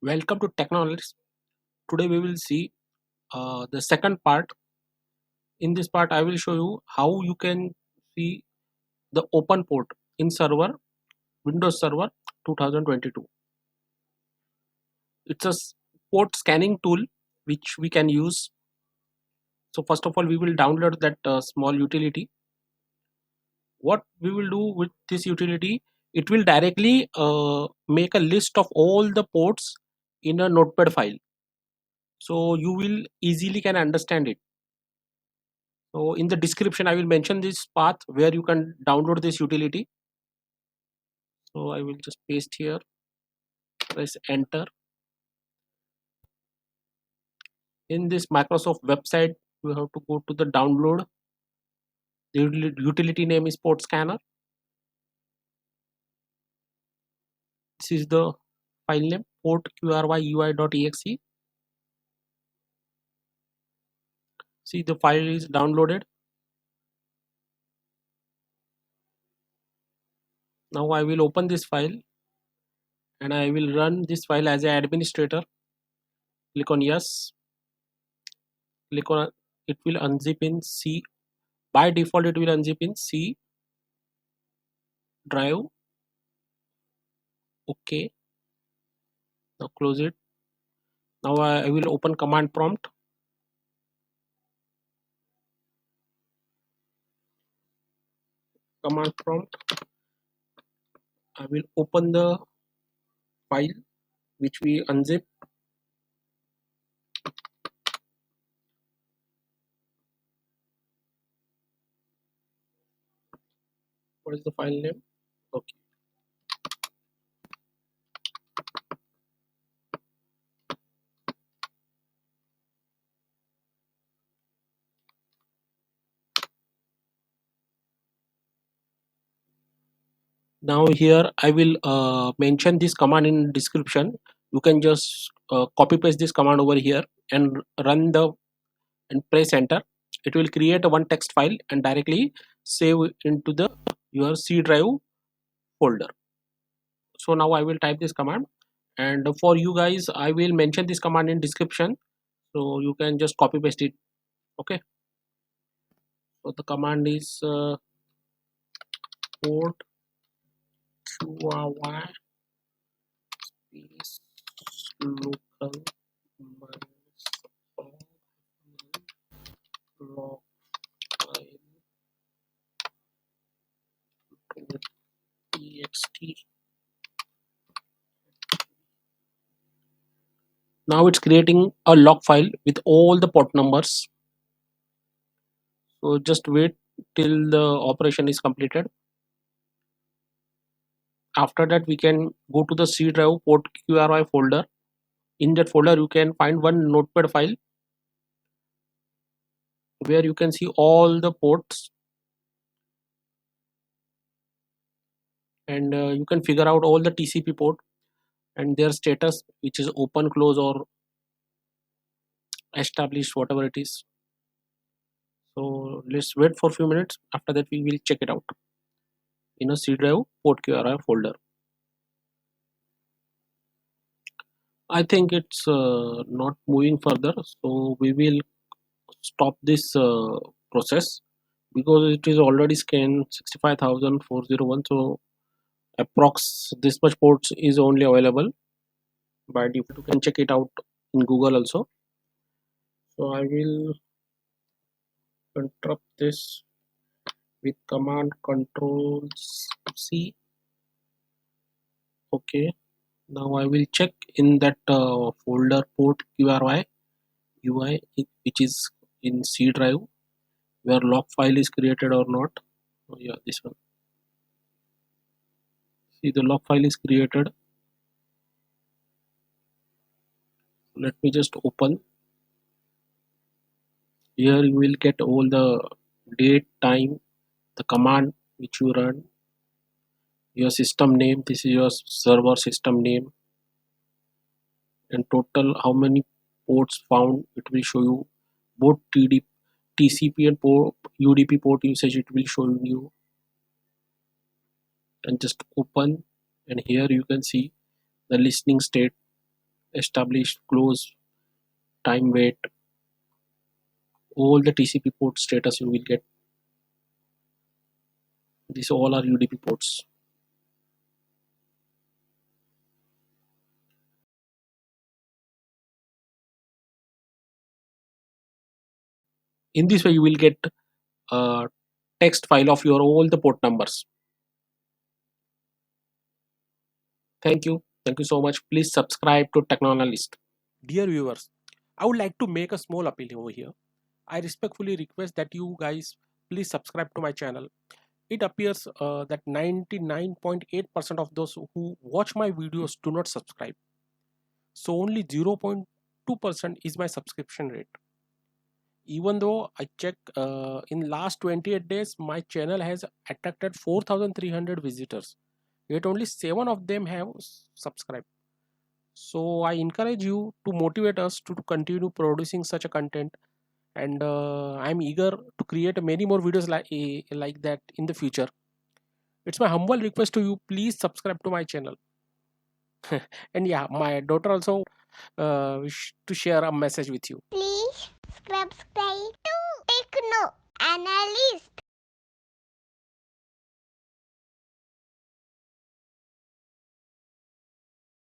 Welcome to Techno Analyst. Today we will see the second part. In this part, I will show you how you can see the open port in server Windows Server 2022. It's a port scanning tool which we can use. So first of all, we will download that small utility. What we will do with this utility, it will directly make a list of all the ports in a Notepad file. So you will easily can understand it. So in the description, I will mention this path where you can download this utility. So I will just paste here, press enter. In this Microsoft website, you have to go to the download. The utility name is Port Scanner. This is the file name, PortQry.ui.exe. See, the file is downloaded. Now I will open this file and I will run this file as an administrator. Click on yes. Click on it will unzip in C. By default, it will unzip in C drive. Okay. Now close it. Now I will open command prompt. Command prompt. I will open the file which we unzip. What is the file name? Okay. Now here I will mention this command in description. You can just copy paste this command over here and run the and press enter. It will create a one text file and directly save into the your C drive folder. So now I will type this command, and for you guys I will mention this command in description, so you can just copy paste it. Okay. So the command is port QRY space local log file txt. Now it's creating a log file with all the port numbers. So just wait till the operation is completed. After that, we can go to the C drive PortQry folder. In that folder, you can find one Notepad file where you can see all the ports, and you can figure out all the TCP port and their status, which is open, close, or established, whatever it is. So let's wait for a few minutes. After that, we will check it out in a C drive PortQry folder. I think it's not moving further, so we will stop this process because it is already scanned 65,401. So approx this much ports is only available by default. You can check it out in Google also. So I will interrupt this with command control C. Okay. Now I will check in that folder PortQry UI, which is in C drive, where log file is created or not. Oh, yeah, this one. See, the log file is created. Let me just open. Here you will get all the date, time, the command which you run, your system name. This is your server system name, and total how many ports found. It will show you both TCP and UDP port usage. It will show you, and just open, and here you can see the listening state. establish, close, time wait, all the TCP port status you will get. These all are UDP ports. In this way, you will get a text file of your all the port numbers. Thank you. Thank you so much. Please subscribe to Techno Analyst. Dear viewers, I would like to make a small appeal over here. I respectfully request that you guys please subscribe to my channel. It appears that 99.8% of those who watch my videos do not subscribe. So only 0.2% is my subscription rate. Even though I check in last 28 days, my channel has attracted 4,300 visitors. Yet only 7 of them have subscribed. So I encourage you to motivate us to continue producing such a content, and I'm eager to create many more videos like that in the future. It's my humble request to you, please subscribe to my channel. And yeah, my daughter also wish to share a message with you. Please subscribe to Techno Analyst.